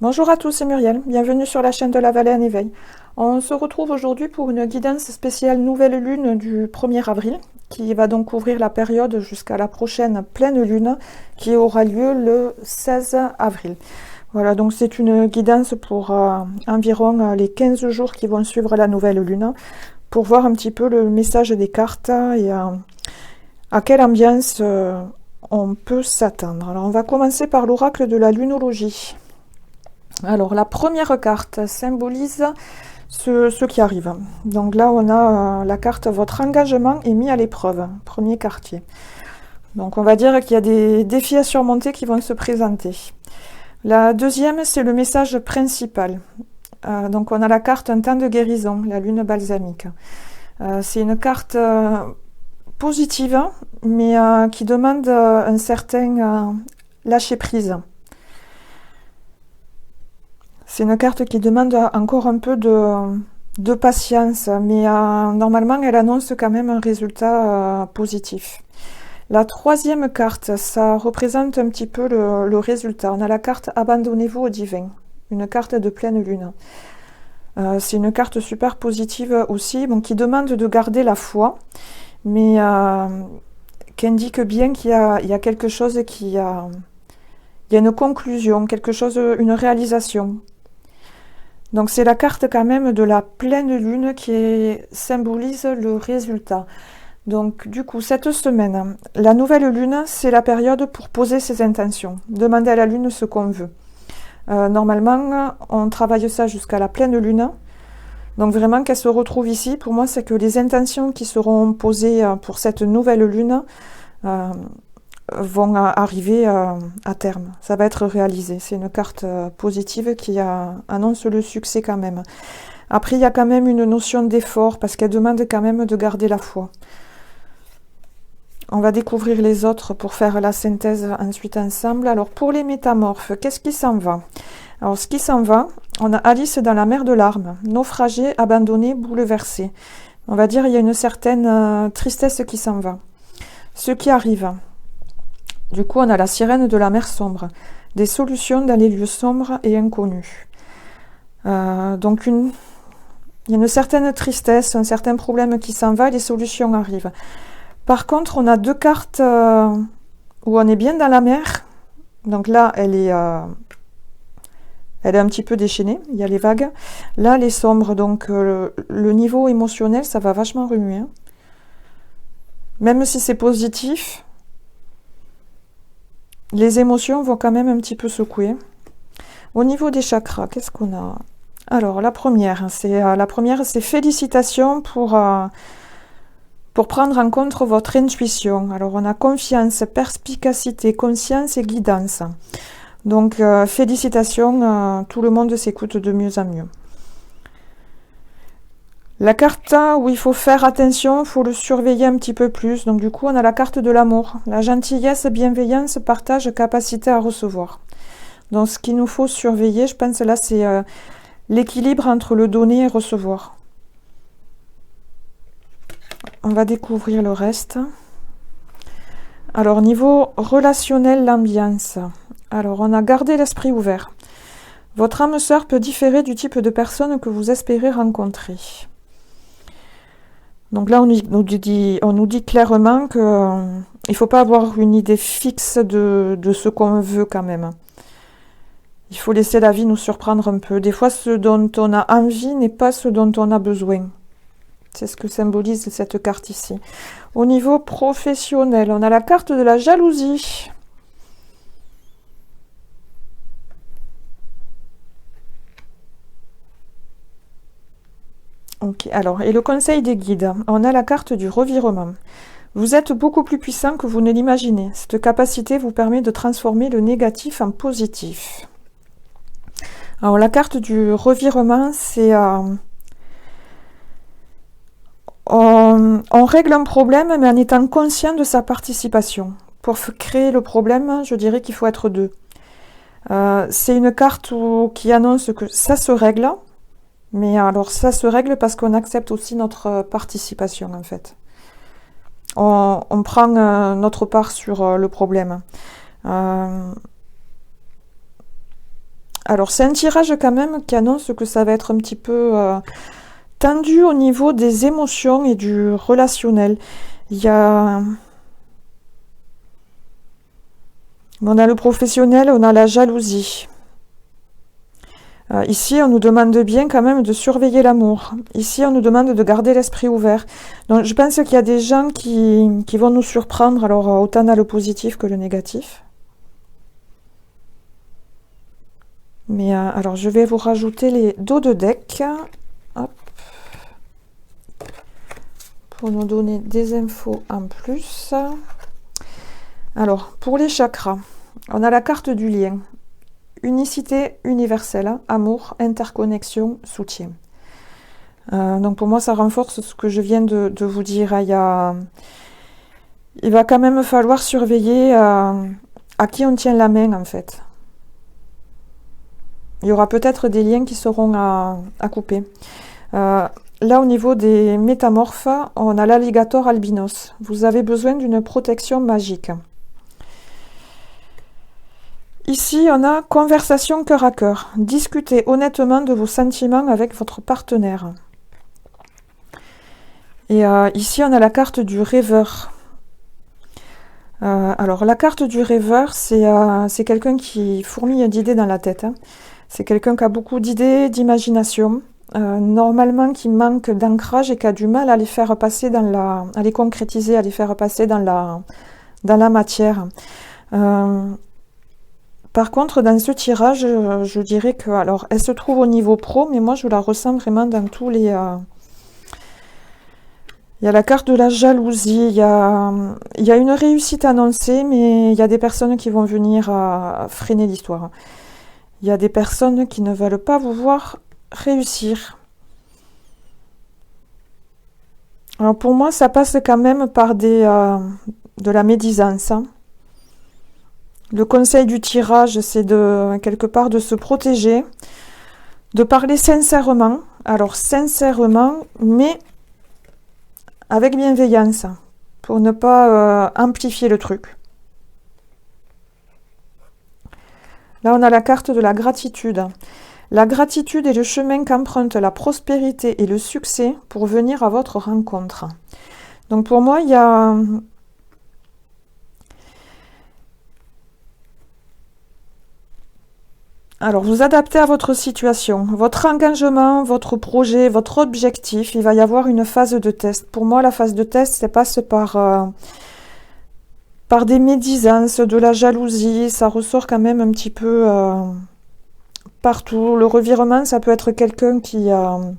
Bonjour à tous, c'est Muriel. Bienvenue sur la chaîne de la Vallée en éveil. On se retrouve aujourd'hui pour une guidance spéciale nouvelle lune du 1er avril qui va donc couvrir la période jusqu'à la prochaine pleine lune qui aura lieu le 16 avril. Voilà, donc c'est une guidance pour environ les 15 jours qui vont suivre la nouvelle lune pour voir un petit peu le message des cartes et à quelle ambiance on peut s'attendre. Alors on va commencer par l'oracle de la lunologie. Alors la première carte symbolise ce qui arrive. Donc là on a la carte votre engagement est mis à l'épreuve, premier quartier. Donc on va dire qu'il y a des défis à surmonter qui vont se présenter. La deuxième c'est le message principal. Donc on a la carte un temps de guérison, la lune balsamique. C'est une carte positive mais qui demande un certain lâcher prise. C'est une carte qui demande encore un peu de patience, mais normalement elle annonce quand même un résultat positif. La troisième carte, ça représente un petit peu le résultat. On a la carte Abandonnez-vous au divin, une carte de pleine lune. C'est une carte super positive aussi, bon, qui demande de garder la foi, mais qui indique bien qu'il y a quelque chose il y a une conclusion, quelque chose, une réalisation. Donc c'est la carte quand même de la pleine lune qui symbolise le résultat. Donc du coup, cette semaine, la nouvelle lune, c'est la période pour poser ses intentions, demander à la lune ce qu'on veut. Normalement, on travaille ça jusqu'à la pleine lune. Donc vraiment qu'elle se retrouve ici, pour moi, c'est que les intentions qui seront posées pour cette nouvelle lune vont arriver à terme. Ça va être réalisé. C'est une carte positive qui annonce le succès quand même. Après, il y a quand même une notion d'effort parce qu'elle demande quand même de garder la foi. On va découvrir les autres pour faire la synthèse ensuite ensemble. Alors pour les métamorphes, qu'est-ce qui s'en va? Alors ce qui s'en va, on a Alice dans la mer de larmes, naufragée, abandonnée, bouleversée. On va dire il y a une certaine tristesse qui s'en va. Ce qui arrive. Du coup, on a la sirène de la mer sombre, des solutions dans les lieux sombres et inconnus. Donc, il y a une certaine tristesse, un certain problème qui s'en va et les solutions arrivent. Par contre, on a deux cartes où on est bien dans la mer. Donc là, elle est un petit peu déchaînée, il y a les vagues. Là, elle est sombre, donc le niveau émotionnel, ça va vachement remuer. Même si c'est positif, les émotions vont quand même un petit peu secouer. Au niveau des chakras, qu'est-ce qu'on a? Alors, la première, c'est félicitations pour prendre en compte votre intuition. Alors, on a confiance, perspicacité, conscience et guidance. Donc, félicitations, tout le monde s'écoute de mieux en mieux. La carte où il faut faire attention, il faut le surveiller un petit peu plus. Donc du coup, on a la carte de l'amour. La gentillesse, bienveillance, partage, capacité à recevoir. Donc ce qu'il nous faut surveiller, je pense là, c'est l'équilibre entre le donner et recevoir. On va découvrir le reste. Alors niveau relationnel, l'ambiance. Alors on a gardé l'esprit ouvert. Votre âme sœur peut différer du type de personne que vous espérez rencontrer. Donc là, on nous dit clairement qu'il ne faut pas avoir une idée fixe de ce qu'on veut quand même. Il faut laisser la vie nous surprendre un peu. Des fois, ce dont on a envie n'est pas ce dont on a besoin. C'est ce que symbolise cette carte ici. Au niveau professionnel, on a la carte de la jalousie. Ok, alors, et le conseil des guides, on a la carte du revirement. Vous êtes beaucoup plus puissant que vous ne l'imaginez. Cette capacité vous permet de transformer le négatif en positif. Alors, la carte du revirement, c'est... on règle un problème, mais en étant conscient de sa participation. Pour créer le problème, je dirais qu'il faut être deux. C'est une carte qui annonce que ça se règle, mais alors ça se règle parce qu'on accepte aussi notre participation en fait. On prend notre part sur le problème. Alors, c'est un tirage quand même qui annonce que ça va être un petit peu tendu au niveau des émotions et du relationnel. Il y a... On a le professionnel, on a la jalousie. Ici, on nous demande bien quand même de surveiller l'amour. Ici, on nous demande de garder l'esprit ouvert. Donc, je pense qu'il y a des gens qui vont nous surprendre, alors autant dans le positif que le négatif. Mais alors, je vais vous rajouter les dos de deck. Hop. Pour nous donner des infos en plus. Alors, pour les chakras, on a la carte du lien. Unicité universelle, amour, interconnexion, soutien. Donc pour moi, ça renforce ce que je viens de vous dire. Il va quand même falloir surveiller à qui on tient la main, en fait. Il y aura peut-être des liens qui seront à couper. Là, au niveau des métamorphes, on a l'alligator albinos. Vous avez besoin d'une protection magique. Ici, on a conversation cœur à cœur. Discutez honnêtement de vos sentiments avec votre partenaire. Et ici, on a la carte du rêveur. Alors, la carte du rêveur, c'est quelqu'un qui fourmille d'idées dans la tête. Hein. C'est quelqu'un qui a beaucoup d'idées, d'imagination. Normalement, qui manque d'ancrage et qui a du mal à les faire passer à les concrétiser, à les faire passer dans la matière. Par contre, dans ce tirage, je dirais que, alors, elle se trouve au niveau pro, mais moi, je la ressens vraiment dans tous les... Il y a la carte de la jalousie, il y a une réussite annoncée, mais il y a des personnes qui vont venir freiner l'histoire. Il y a des personnes qui ne veulent pas vous voir réussir. Alors pour moi, ça passe quand même par de la médisance. Hein. Le conseil du tirage, c'est quelque part de se protéger, de parler sincèrement. Alors sincèrement, mais avec bienveillance, pour ne pas amplifier le truc. Là, on a la carte de la gratitude. La gratitude est le chemin qu'emprunte la prospérité et le succès pour venir à votre rencontre. Donc pour moi, il y a... Alors, vous adaptez à votre situation, votre engagement, votre projet, votre objectif. Il va y avoir une phase de test. Pour moi, la phase de test, ça passe par des médisances, de la jalousie. Ça ressort quand même un petit peu partout. Le revirement, ça peut être quelqu'un qu'on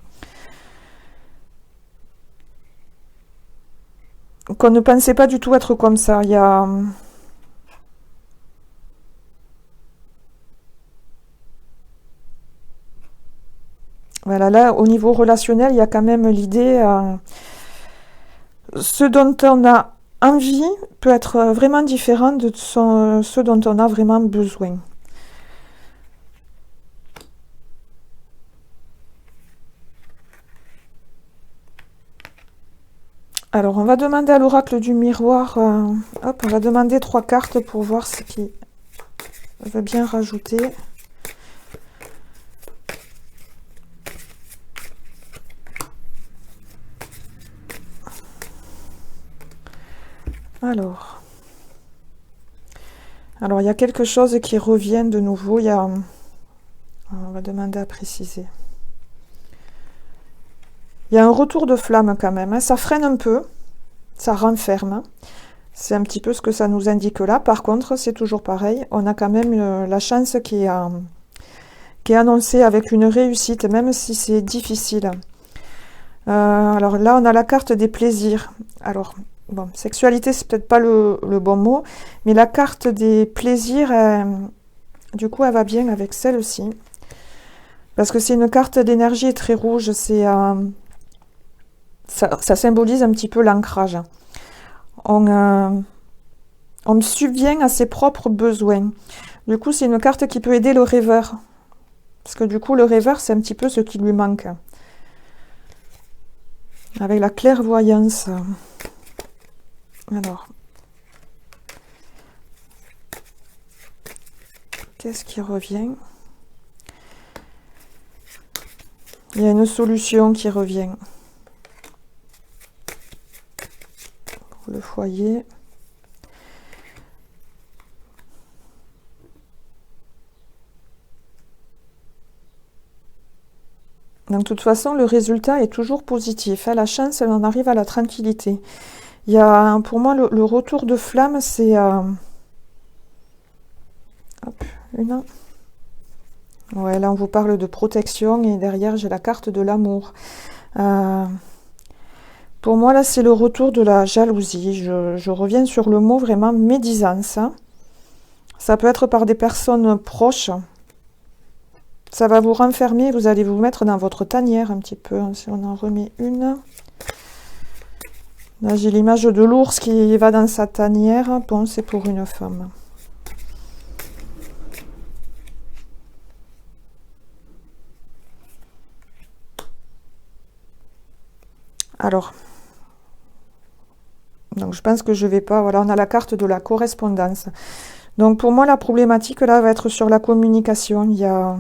ne pensait pas du tout être comme ça. Il y a... Voilà, là, au niveau relationnel, il y a quand même l'idée, ce dont on a envie peut être vraiment différent de ce dont on a vraiment besoin. Alors, on va demander à l'oracle du miroir, hop, on va demander 3 cartes pour voir ce qu'il veut bien rajouter. Alors, il y a quelque chose qui revient de nouveau. On va demander à préciser. Il y a un retour de flamme quand même. Hein. Ça freine un peu, ça renferme. C'est un petit peu ce que ça nous indique là. Par contre, c'est toujours pareil. On a quand même la chance qui est annoncée avec une réussite, même si c'est difficile. Alors là, on a la carte des plaisirs. Alors, bon, sexualité, c'est peut-être pas le bon mot, mais la carte des plaisirs, du coup, elle va bien avec celle-ci. Parce que c'est une carte d'énergie très rouge, ça symbolise un petit peu l'ancrage. On subvient à ses propres besoins. Du coup, c'est une carte qui peut aider le rêveur. Parce que du coup, le rêveur, c'est un petit peu ce qui lui manque. Avec la clairvoyance. Alors. Qu'est-ce qui revient? Il y a une solution qui revient pour le foyer. Donc, de toute façon, le résultat est toujours positif. La chance, elle en arrive à la tranquillité. Il y a, pour moi, le retour de flamme, c'est... une... Ouais, là, on vous parle de protection et derrière, j'ai la carte de l'amour. Pour moi, là, c'est le retour de la jalousie. Je reviens sur le mot vraiment médisance. Ça peut être par des personnes proches. Ça va vous renfermer, vous allez vous mettre dans votre tanière un petit peu. Si on en remet une. Là, j'ai l'image de l'ours qui va dans sa tanière. Bon, c'est pour une femme. Alors, donc je pense que je vais pas... Voilà, on a la carte de la correspondance. Donc, pour moi, la problématique, là, va être sur la communication. Il y a...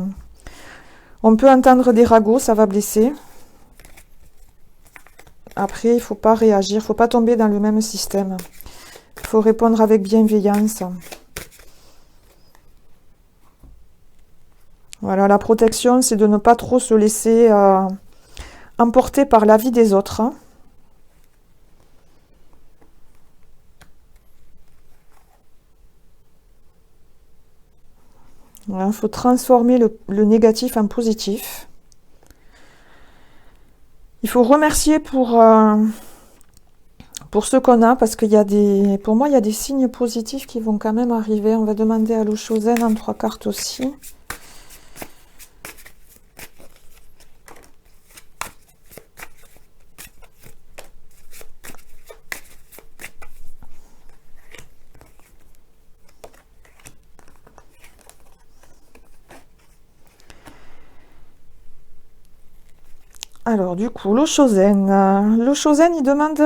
On peut entendre des ragots, ça va blesser. Après, il ne faut pas réagir, il ne faut pas tomber dans le même système. Il faut répondre avec bienveillance. Voilà, la protection, c'est de ne pas trop se laisser emporter par la vie des autres. Il faut transformer le négatif en positif. Il faut remercier pour ce qu'on a, parce qu'il y a des... Pour moi, il y a des signes positifs qui vont quand même arriver. On va demander à l'Oshozen en 3 cartes aussi. Alors, du coup, l'Oshozen. L'Oshozen, il demande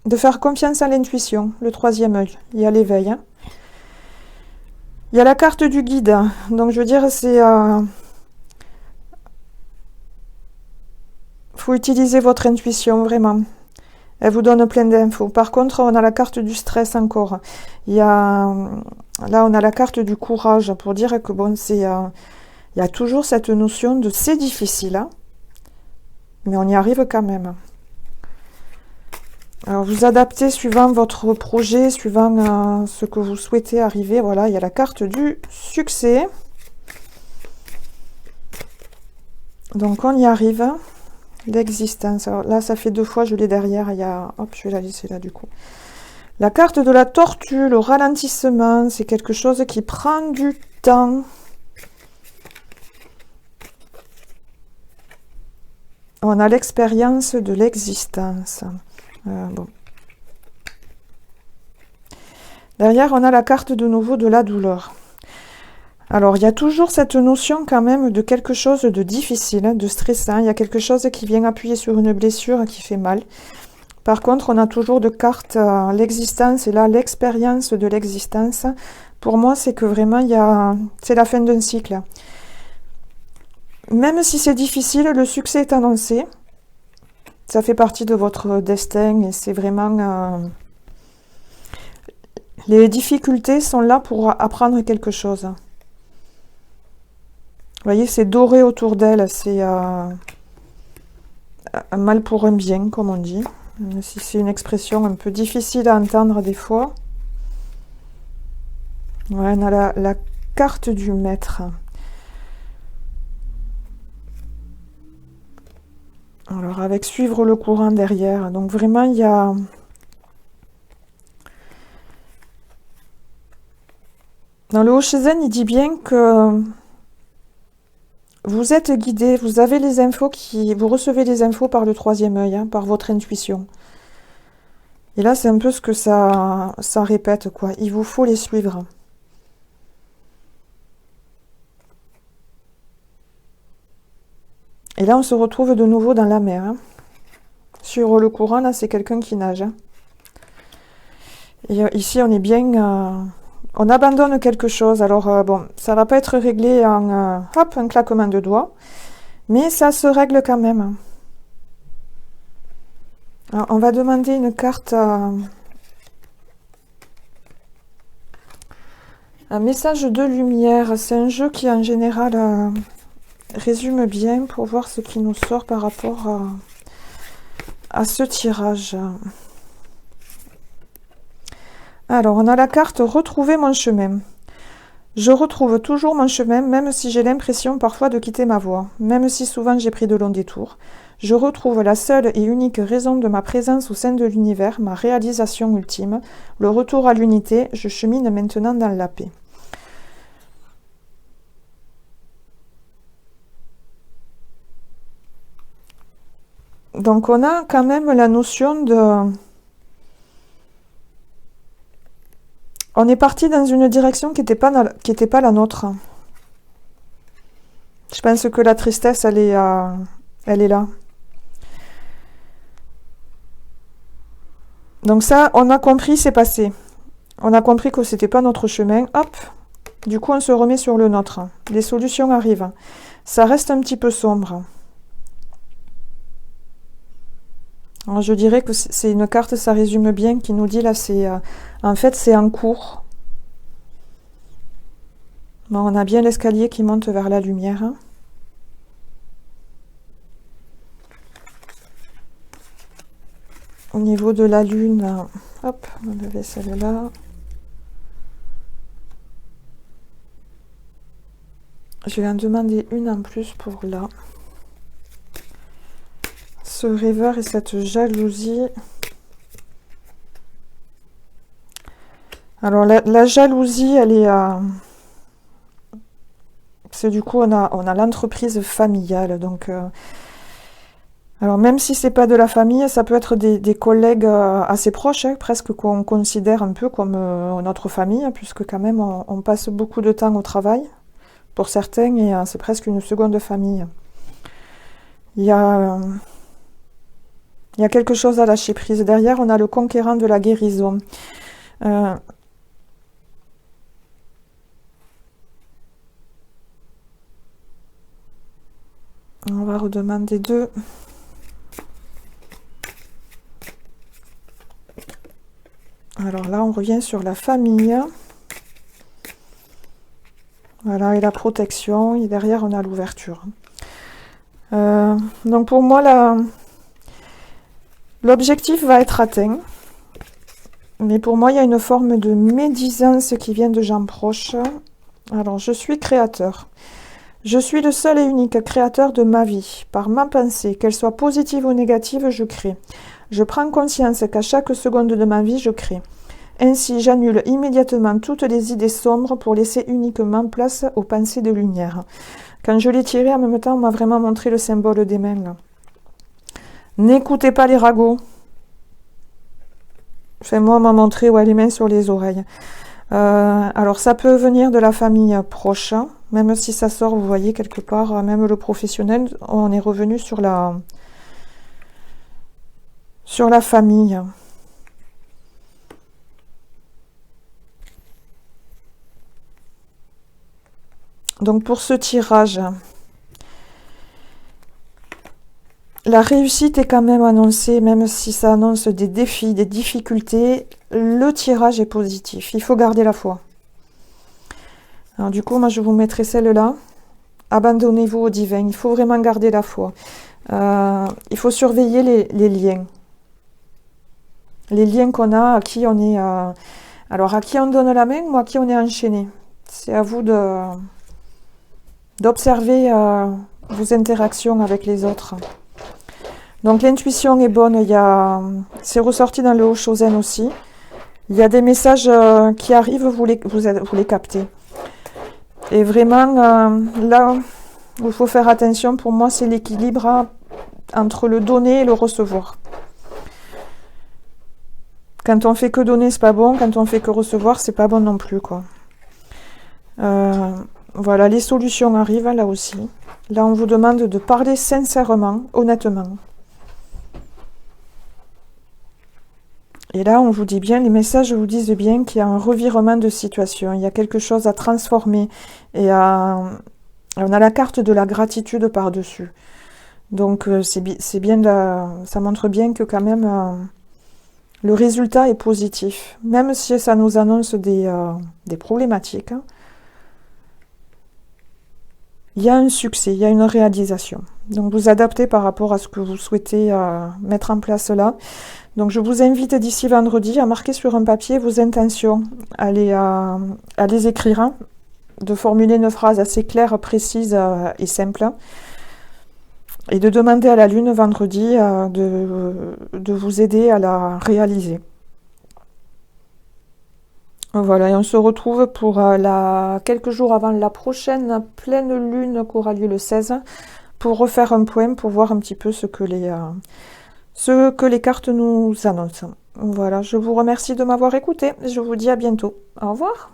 de faire confiance à l'intuition, le 3e œil. Il y a l'éveil. Hein. Il y a la carte du guide. Donc, je veux dire, c'est... faut utiliser votre intuition, vraiment. Elle vous donne plein d'infos. Par contre, on a la carte du stress encore. Il y a... Là, on a la carte du courage pour dire que, bon, c'est... il y a toujours cette notion de c'est difficile, hein. Mais on y arrive quand même. Alors, vous adaptez suivant votre projet, suivant ce que vous souhaitez arriver. Voilà, il y a la carte du succès. Donc, on y arrive. L'existence. Alors là, ça fait 2 fois, je l'ai derrière. Il y a... Hop, je vais la laisser là, du coup. La carte de la tortue, le ralentissement, c'est quelque chose qui prend du temps. On a l'expérience de l'existence. Bon. Derrière, on a la carte de nouveau de la douleur. Alors, il y a toujours cette notion quand même de quelque chose de difficile, de stressant. Il y a quelque chose qui vient appuyer sur une blessure qui fait mal. Par contre, on a toujours de cartes l'existence et là, l'expérience de l'existence. Pour moi, c'est que vraiment, c'est la fin d'un cycle. Même si c'est difficile, le succès est annoncé. Ça fait partie de votre destin et c'est vraiment... les difficultés sont là pour apprendre quelque chose. Vous voyez, c'est doré autour d'elle. C'est un mal pour un bien, comme on dit. Même si c'est une expression un peu difficile à entendre des fois. Ouais, on a la carte du maître. Alors, avec suivre le courant derrière. Donc, vraiment, il y a... Dans le Oshozen, il dit bien que vous êtes guidé, vous avez les infos vous recevez les infos par le 3e œil, hein, par votre intuition. Et là, c'est un peu ce que ça répète, quoi. Il vous faut les suivre. Et là, on se retrouve de nouveau dans la mer. Hein. Sur le courant, là, c'est quelqu'un qui nage. Hein. Et ici, on est bien... on abandonne quelque chose. Alors, bon, ça va pas être réglé en hop, un claquement de doigts. Mais ça se règle quand même. Alors, on va demander une carte un message de lumière. C'est un jeu qui en général résume bien pour voir ce qui nous sort par rapport à ce tirage. Alors, on a la carte Retrouver mon chemin. Je retrouve toujours mon chemin, même si j'ai l'impression parfois de quitter ma voie, même si souvent j'ai pris de longs détours. Je retrouve la seule et unique raison de ma présence au sein de l'univers, ma réalisation ultime, le retour à l'unité. Je chemine maintenant dans la paix. Donc on a quand même la notion de... On est parti dans une direction qui n'était pas la nôtre. Je pense que la tristesse, elle est là. Donc ça, on a compris, c'est passé. On a compris que c'était pas notre chemin. Hop, du coup, on se remet sur le nôtre. Les solutions arrivent. Ça reste un petit peu sombre. Alors, je dirais que c'est une carte, ça résume bien, qui nous dit là, en fait, c'est en cours. Bon, on a bien l'escalier qui monte vers la lumière. Au niveau de la lune, hop, on va lever celle-là. Je vais en demander une en plus pour là. Ce rêveur et cette jalousie. Alors la jalousie, elle est... c'est du coup, on a l'entreprise familiale. Donc, alors même si c'est pas de la famille, ça peut être des collègues assez proches, hein, presque qu'on considère un peu comme notre famille, puisque quand même on passe beaucoup de temps au travail. Pour certains, et c'est presque une seconde famille. Il y a quelque chose à lâcher prise. Derrière, on a le conquérant de la guérison. On va redemander deux. Alors là, on revient sur la famille. Voilà, et la protection. Et derrière, on a l'ouverture. Donc pour moi, l'objectif va être atteint. Mais pour moi, il y a une forme de médisance qui vient de gens proches. Alors, je suis créateur. Je suis le seul et unique créateur de ma vie. Par ma pensée, qu'elle soit positive ou négative, je crée. Je prends conscience qu'à chaque seconde de ma vie, je crée. Ainsi, j'annule immédiatement toutes les idées sombres pour laisser uniquement place aux pensées de lumière. Quand je l'ai tiré, en même temps, on m'a vraiment montré le symbole des mains. Là. N'écoutez pas les ragots. Enfin, moi, on m'a montré les mains sur les oreilles. Alors, ça peut venir de la famille proche, même si ça sort, vous voyez, quelque part, même le professionnel, on est revenu sur la famille. Donc, pour ce tirage, la réussite est quand même annoncée, même si ça annonce des défis, des difficultés, le tirage est positif. Il faut garder la foi. Alors du coup, moi je vous mettrai celle-là. Abandonnez-vous au divin. Il faut vraiment garder la foi. Il faut surveiller les liens. Les liens qu'on a, à qui on est... alors à qui on donne la main ou à qui on est enchaîné. C'est à vous d'observer vos interactions avec les autres. Donc l'intuition est bonne, c'est ressorti dans le Haut-Chosen aussi. Il y a des messages qui arrivent, vous les captez. Et vraiment, là où il faut faire attention, pour moi, c'est l'équilibre entre le donner et le recevoir. Quand on fait que donner, c'est pas bon. Quand on fait que recevoir, c'est pas bon non plus, quoi. Voilà, les solutions arrivent là aussi. Là, on vous demande de parler sincèrement, honnêtement. Et là, on vous dit bien, les messages vous disent bien qu'il y a un revirement de situation. Il y a quelque chose à transformer et à On a la carte de la gratitude par-dessus. Donc c'est bien, ça montre bien que quand même le résultat est positif. Même si ça nous annonce des problématiques, hein, il y a un succès, il y a une réalisation. Donc vous adaptez par rapport à ce que vous souhaitez mettre en place là. Donc je vous invite d'ici vendredi à marquer sur un papier vos intentions, à les écrire, hein, de formuler une phrase assez claire, précise et simple, et de demander à la Lune vendredi de vous aider à la réaliser. Voilà, et on se retrouve pour quelques jours avant la prochaine pleine lune qui aura lieu le 16 pour refaire un point, pour voir un petit peu ce que les cartes nous annoncent. Voilà, je vous remercie de m'avoir écouté. Je vous dis à bientôt. Au revoir.